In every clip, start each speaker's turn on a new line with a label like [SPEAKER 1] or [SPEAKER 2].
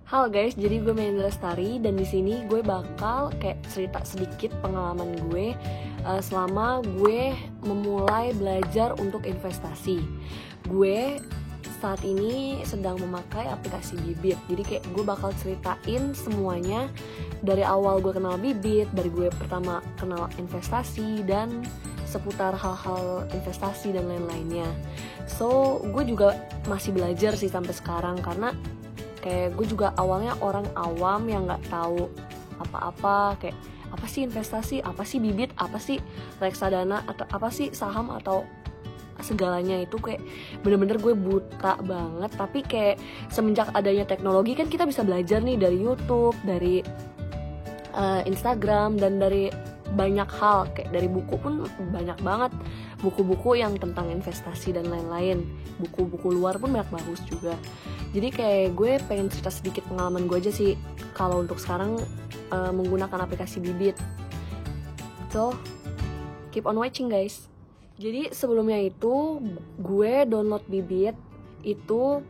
[SPEAKER 1] Halo guys, jadi gue Mendra Lestari dan di sini gue bakal kayak cerita sedikit pengalaman gue selama gue memulai belajar untuk investasi. Gue saat ini sedang memakai aplikasi Bibit. Jadi kayak gue bakal ceritain semuanya dari awal gue kenal Bibit, dari gue pertama kenal investasi dan seputar hal-hal investasi dan lain-lainnya. So, gue juga masih belajar sih sampai sekarang karena kayak gue juga awalnya orang awam yang nggak tahu apa-apa, kayak apa sih investasi, apa sih Bibit, apa sih reksadana, atau apa sih saham atau segalanya. Itu kayak bener-bener gue buta banget. Tapi kayak semenjak adanya teknologi kan kita bisa belajar nih dari YouTube, dari Instagram, dan dari banyak hal. Kayak dari buku pun banyak banget buku-buku yang tentang investasi dan lain-lain. Buku-buku luar pun banyak bagus juga. Jadi kayak gue pengen cerita sedikit pengalaman gue aja sih kalau untuk sekarang menggunakan aplikasi Bibit. So, keep on watching guys. Jadi sebelumnya itu gue download Bibit itu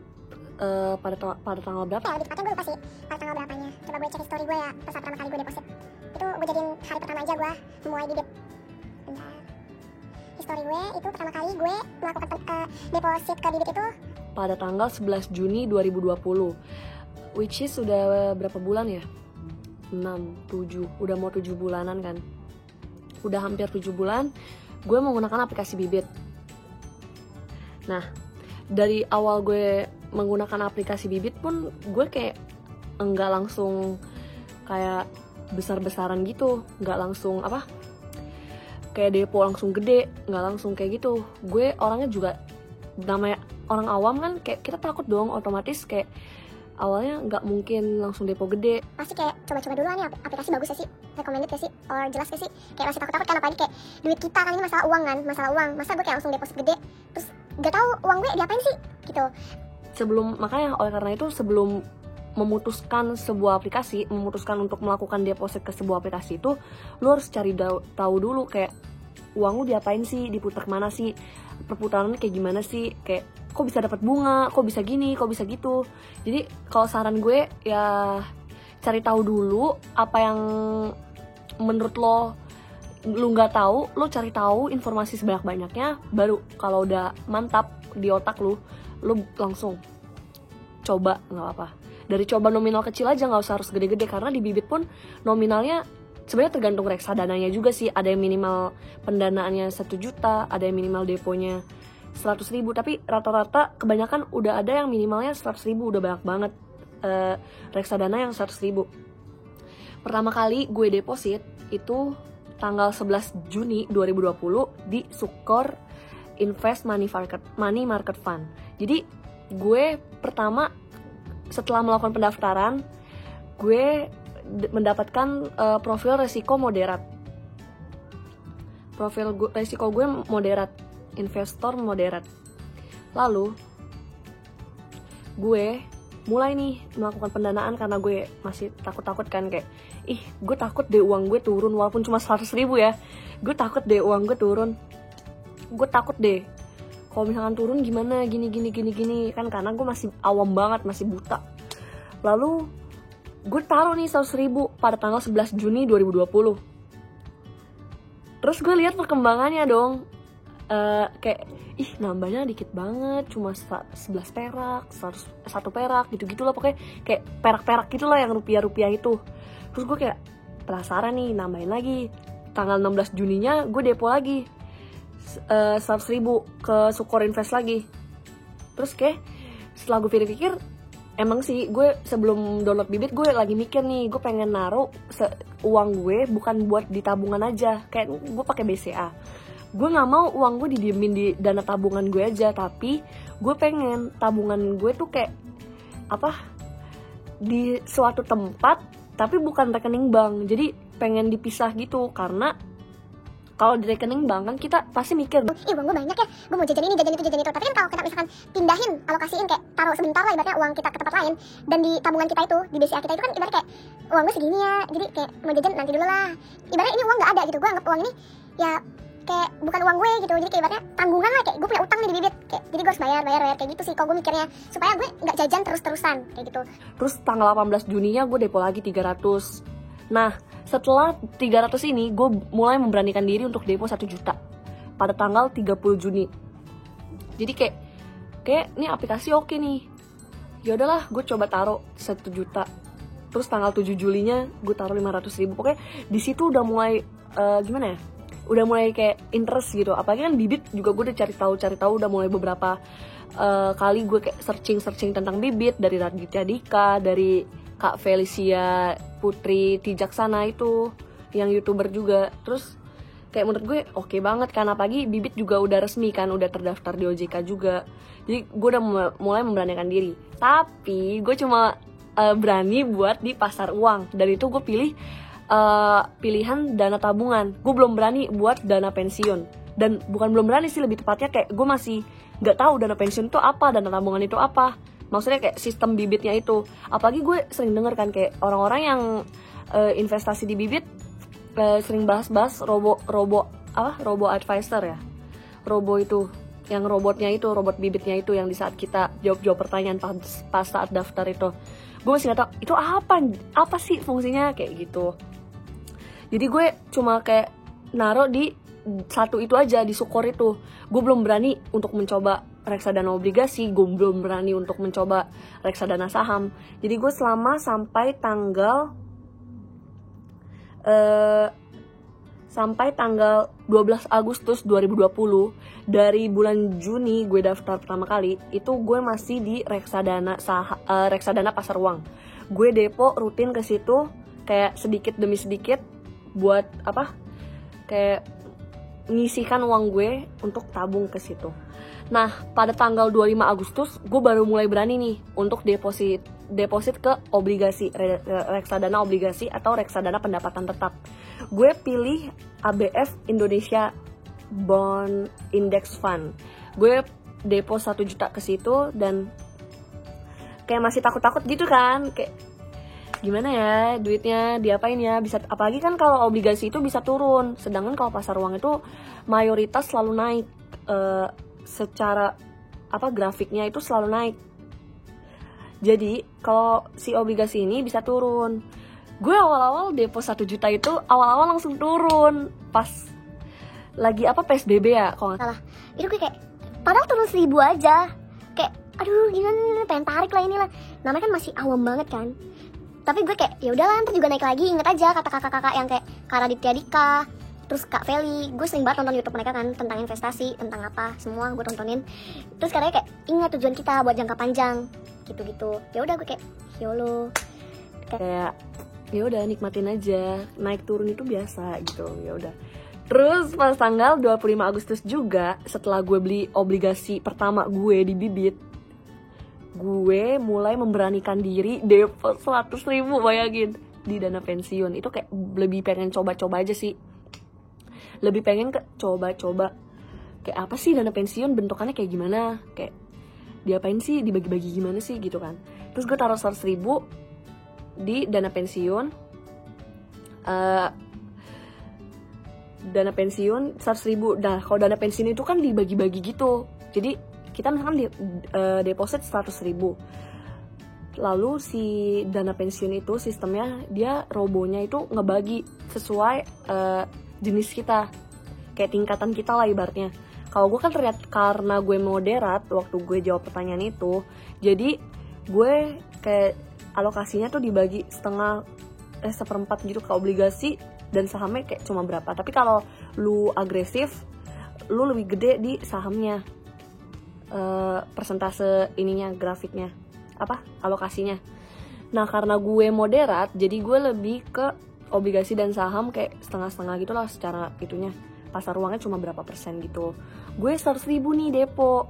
[SPEAKER 1] pada tanggal berapa?
[SPEAKER 2] Ya, lebih tepatnya gue lupa sih pada tanggal berapanya. Coba gue cek history gue ya, pas pertama kali gue deposit. Itu gue jadiin hari pertama aja gue memulai Bibit. Bentar. History gue itu pertama kali gue melakukan deposit ke Bibit itu
[SPEAKER 1] pada tanggal 11 Juni 2020, which is udah berapa bulan ya? 6, 7, udah mau 7 bulanan kan. Udah hampir 7 bulan gue menggunakan aplikasi Bibit. Nah, dari awal gue menggunakan aplikasi Bibit pun gue kayak enggak langsung kayak besar-besaran gitu, enggak langsung kayak depo langsung gede, enggak langsung kayak gitu. Gue orangnya juga namanya orang awam kan, kayak kita takut dong, otomatis kayak awalnya nggak mungkin langsung depo gede.
[SPEAKER 2] pasti kayak coba-coba dulu nih aplikasi bagus ya sih, recommended ya sih, or jelas ya sih, kayak masih takut-takut kan, apalagi kayak duit kita kan ini masalah uang kan, masa gue kayak langsung deposit gede terus gak tahu uang gue diapain sih gitu.
[SPEAKER 1] Makanya oleh karena itu sebelum memutuskan sebuah aplikasi, memutuskan untuk melakukan deposit ke sebuah aplikasi itu, lu harus cari tahu dulu kayak uang lu diapain sih, diputar kemana sih, perputarannya kayak gimana sih, kayak kok bisa dapat bunga, kok bisa gini, kok bisa gitu. Jadi kalau saran gue ya cari tahu dulu apa yang menurut lu nggak tahu, lo cari tahu informasi sebanyak-banyaknya, baru kalau udah mantap di otak lu langsung coba, nggak apa-apa. Dari coba nominal kecil aja, nggak usah harus gede-gede, karena di Bibit pun nominalnya sebenarnya tergantung reksadananya juga sih. Ada yang minimal pendanaannya 1 juta, ada yang minimal deponya 100.000, tapi rata-rata kebanyakan udah ada yang minimalnya 100.000, udah banyak banget reksadana yang 100.000. Pertama kali gue deposit itu tanggal 11 Juni 2020 di Sukor Invest Money Market Fund. Jadi gue pertama setelah melakukan pendaftaran, gue mendapatkan profil resiko moderat. Resiko gue moderat, investor moderat. Lalu gue mulai nih melakukan pendanaan karena gue masih takut-takut kan, kayak gue takut deh uang gue turun walaupun cuma 100.000 ya. Gue takut deh uang gue turun. Gue takut deh kalau misalkan turun gimana, gini kan, karena gue masih awam banget, masih buta. Lalu gue taruh nih 100.000 pada tanggal 11 Juni 2020. Terus gue lihat perkembangannya dong. Kayak nambahnya dikit banget, cuma 11 perak, 1 perak gitu-gitu lah, pokoknya kayak perak-perak gitu lah yang rupiah-rupiah itu. Terus gue kayak penasaran nih, nambahin lagi. Tanggal 16 Juninya gue depo lagi 100.000 ke Sukor Invest lagi. Terus kayak setelah gue pikir-pikir, emang sih gue sebelum download Bibit gue lagi mikir nih, gue pengen naruh uang gue bukan buat di tabungan aja, kayak gue pakai BCA. Gue nggak mau uang gue didiemin di dana tabungan gue aja, tapi gue pengen tabungan gue tuh kayak di suatu tempat, tapi bukan rekening bank. Jadi pengen dipisah gitu, karena kalau di rekening bank kan kita pasti mikir,
[SPEAKER 2] uang gue banyak ya, gue mau jajan ini, jajan itu. Tapi kan kalau kita misalkan pindahin, alokasiin, kayak taruh sebentar lah ibaratnya uang kita ke tempat lain, dan di tabungan kita itu, di BCA kita itu kan ibaratnya kayak uang gue segini ya, jadi kayak mau jajan nanti dulu lah. Ibaratnya ini uang nggak ada gitu. Gue anggap uang ini ya kayak bukan uang gue gitu, jadi kayak ibaratnya tanggungan lah, kayak gue punya utang nih di Bibit, kayak jadi gue harus bayar kayak gitu sih kalau gue mikirnya, supaya gue nggak jajan terus-terusan kayak gitu.
[SPEAKER 1] Terus tanggal 18 Juninya gue depo lagi 300. Nah setelah 300 ini gue mulai memberanikan diri untuk depo 1 juta pada tanggal 30 Juni. Jadi kayak ini aplikasi oke nih, ya udahlah gue coba taruh 1 juta. Terus tanggal 7 Julinya gue taruh 500.000. Pokoknya di situ udah mulai gimana ya, udah mulai kayak interest gitu. Apalagi kan Bibit juga gue udah cari tahu udah mulai beberapa kali gue kayak searching tentang Bibit, dari Raditya Dika, dari Kak Felicia Putri Tijaksana itu yang YouTuber juga. Terus kayak menurut gue oke banget kan, apalagi Bibit juga udah resmi kan, udah terdaftar di OJK juga. Jadi gue udah mulai memberanikan diri. Tapi gue cuma berani buat di pasar uang, dan itu gue pilih pilihan dana tabungan. Gue belum berani buat dana pensiun, dan bukan belum berani sih, lebih tepatnya kayak gue masih nggak tahu dana pensiun itu apa, dana tabungan itu apa, maksudnya kayak sistem Bibitnya itu. Apalagi gue sering denger kan kayak orang-orang yang investasi di Bibit sering bahas robo advisor ya, robo itu yang robot Bibitnya itu, yang di saat kita jawab pertanyaan pas saat daftar itu. Gue masih gak tau itu apa sih fungsinya kayak gitu. Jadi gue cuma kayak naruh di satu itu aja, di Sukor itu. Gue belum berani untuk mencoba reksadana obligasi, gue belum berani untuk mencoba reksadana saham. Jadi gue selama sampai tanggal 12 Agustus 2020, dari bulan Juni gue daftar pertama kali, itu gue masih di reksadana pasar uang. Gue depo rutin ke situ kayak sedikit demi sedikit buat kayak menyisihkan uang gue untuk tabung ke situ. Nah, pada tanggal 25 Agustus gue baru mulai berani nih untuk deposit ke obligasi, reksadana obligasi atau reksadana pendapatan tetap. Gue pilih ABF Indonesia Bond Index Fund. Gue depo 1 juta ke situ, dan kayak masih takut-takut gitu kan, kayak gimana ya duitnya diapain ya, bisa, apalagi kan kalau obligasi itu bisa turun, sedangkan kalau pasar uang itu mayoritas selalu naik, secara grafiknya itu selalu naik. Jadi kalau si obligasi ini bisa turun. Gue awal-awal depo 1 juta itu awal-awal langsung turun pas lagi PSBB ya kalau nggak salah.
[SPEAKER 2] Itu gue kayak padahal turun 1.000 aja, kayak aduh gimana, pengen tarik lah inilah, namanya kan masih awam banget kan. Tapi gue kayak ya udahlah, ntar juga naik lagi. Ingat aja kata kakak-kakak yang kayak Kak Raditya Dika, terus Kak Feli, gue sering banget nonton YouTube mereka kan tentang investasi, tentang apa semua gue tontonin. Terus katanya kayak ingat tujuan kita buat jangka panjang gitu-gitu. Ya udah gue kayak YOLO,
[SPEAKER 1] kayak ya udah nikmatin aja, naik turun itu biasa gitu, ya udah. Terus pas tanggal 25 Agustus juga, setelah gue beli obligasi pertama gue di Bibit, gue mulai memberanikan diri depo 100.000, bayangin, di dana pensiun. Itu kayak lebih pengen coba-coba aja sih, lebih pengen coba-coba kayak apa sih dana pensiun, bentukannya kayak gimana, kayak diapain sih, dibagi-bagi gimana sih gitu kan. Terus gue taruh 100.000 di dana pensiun, dana pensiun 100.000. Nah kalau dana pensiun itu kan dibagi-bagi gitu, jadi kita misalkan deposit 100.000, lalu si dana pensiun itu sistemnya dia robonya itu ngebagi sesuai jenis kita, kayak tingkatan kita lah ibaratnya. Kalau gue kan ternyata karena gue moderat waktu gue jawab pertanyaan itu, jadi gue kayak alokasinya tuh dibagi seperempat gitu ke obligasi, dan sahamnya kayak cuma berapa. Tapi kalau lu agresif, lu lebih gede di sahamnya, persentase ininya, grafiknya alokasinya. Nah karena gue moderat, jadi gue lebih ke obligasi dan saham kayak setengah-setengah gitu lah secara itunya. Pasar uangnya cuma berapa persen gitu. Gue 100.000 nih depo.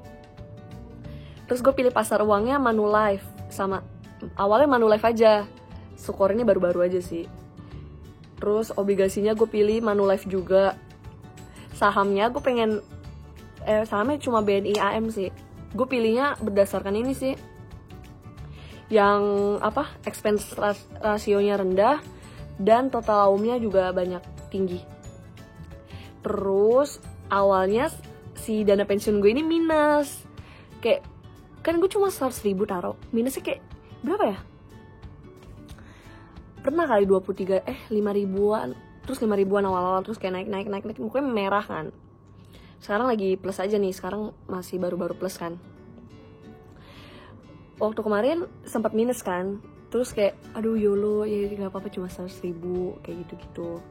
[SPEAKER 1] Terus gue pilih pasar uangnya Manulife, sama awalnya Manulife aja, Sukor ini baru-baru aja sih. Terus obligasinya gue pilih Manulife juga. Sahamnya gue pengen sahamnya cuma BNI AM sih. Gue pilihnya berdasarkan ini sih, yang expense rasionya rendah dan total AUM-nya juga tinggi. Terus awalnya si dana pensiun gue ini minus. Kayak kan gue cuma 100.000 taruh, minusnya kayak berapa ya, pernah kali 5 ribuan, terus 5 ribuan awal-awal, terus kayak naik, pokoknya merah kan. Sekarang lagi plus aja nih, sekarang masih baru-baru plus kan. Waktu kemarin sempat minus kan, terus kayak aduh YOLO, ya gak apa-apa cuma 100.000 kayak gitu-gitu,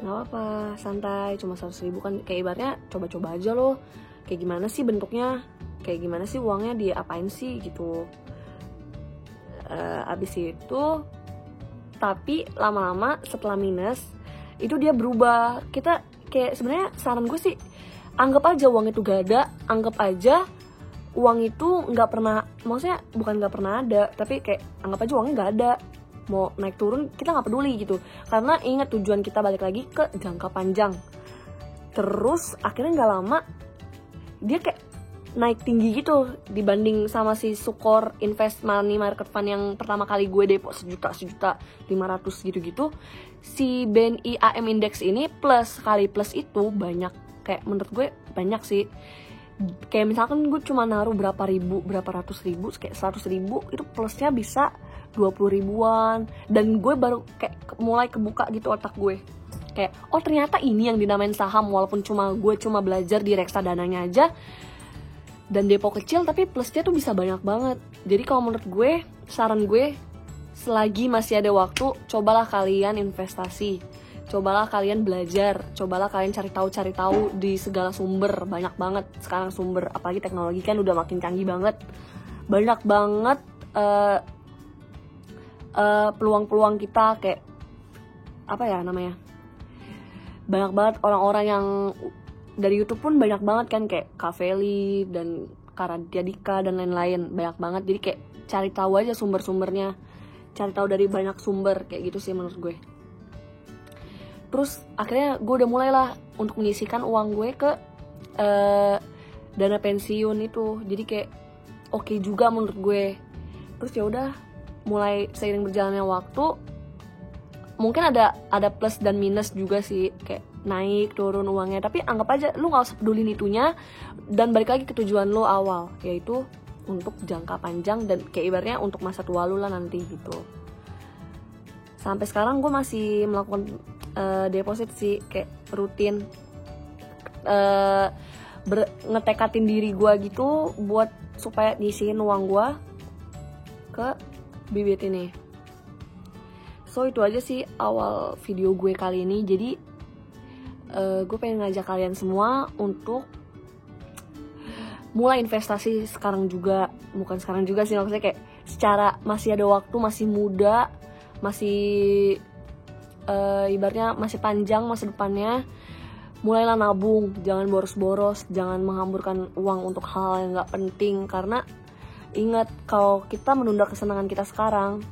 [SPEAKER 1] gak apa-apa santai, cuma 100.000 kan, kayak ibaratnya coba-coba aja loh, kayak gimana sih bentuknya, kayak gimana sih uangnya diapain sih gitu. Abis itu tapi lama-lama setelah minus itu dia berubah. Kita kayak sebenarnya saran gue sih anggap aja uang itu gak ada, anggap aja uang itu nggak pernah, maksudnya bukan nggak pernah ada, tapi kayak anggap aja uangnya nggak ada, mau naik turun kita nggak peduli gitu, karena ingat tujuan kita balik lagi ke jangka panjang. Terus akhirnya nggak lama dia kayak naik tinggi gitu dibanding sama si Sukor Invest Money Market Fund yang pertama kali gue depo 1.500.000 gitu-gitu. Si BNI AM Index ini plus itu banyak, kayak menurut gue banyak sih. Kayak misalkan gue cuma naruh berapa ratus ribu, kayak 100.000 itu plusnya bisa 20 ribuan. Dan gue baru kayak mulai kebuka gitu otak gue, kayak oh ternyata ini yang dinamain saham, walaupun gue cuma belajar di reksadananya aja dan depo kecil, tapi plusnya tuh bisa banyak banget. Jadi kalau menurut gue, saran gue, selagi masih ada waktu, cobalah kalian investasi, cobalah kalian belajar, cobalah kalian cari tahu di segala sumber. Banyak banget sekarang sumber, apalagi teknologi kan udah makin canggih banget. Banyak banget peluang-peluang kita, kayak apa ya namanya, banyak banget orang-orang yang dari YouTube pun banyak banget kan, kayak Kak Feli dan Karaditya Dika dan lain-lain, banyak banget. Jadi kayak cari tahu aja sumber-sumbernya, cari tahu dari banyak sumber, kayak gitu sih menurut gue. Terus akhirnya gue udah mulailah untuk menyisihkan uang gue ke dana pensiun itu. Jadi kayak oke juga menurut gue. Terus ya udah, mulai seiring berjalannya waktu, mungkin ada plus dan minus juga sih, kayak naik turun uangnya, tapi anggap aja lu nggak usah pedulin itunya, dan balik lagi ke tujuan lu awal, yaitu untuk jangka panjang dan kayak ibaratnya untuk masa tua lu lah nanti gitu. Sampai sekarang gue masih melakukan deposit sih, kayak rutin ngetekatin diri gue gitu buat supaya nyisihin uang gue ke bibit ini. So itu aja sih awal video gue kali ini. Jadi gue pengen ngajak kalian semua untuk mulai investasi sekarang juga. Bukan sekarang juga sih, maksudnya kayak secara masih ada waktu, masih muda, masih ibaratnya masih panjang masa depannya. Mulailah nabung, jangan boros-boros, jangan menghamburkan uang untuk hal yang gak penting. Karena ingat, kalau kita menunda kesenangan kita sekarang,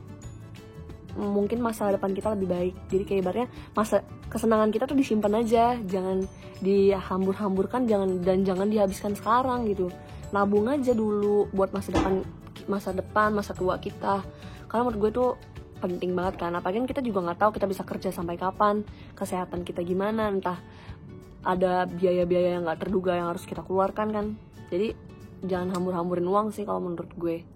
[SPEAKER 1] mungkin masa depan kita lebih baik. Jadi kayak ibaratnya masa kesenangan kita tuh disimpan aja, jangan dihambur-hamburkan, jangan dihabiskan sekarang gitu. Nabung aja dulu buat masa depan, masa tua kita. Karena menurut gue tuh penting banget kan. Apalagi kita juga nggak tahu kita bisa kerja sampai kapan, kesehatan kita gimana, entah ada biaya-biaya yang nggak terduga yang harus kita keluarkan kan. Jadi jangan hambur-hamburin uang sih kalau menurut gue.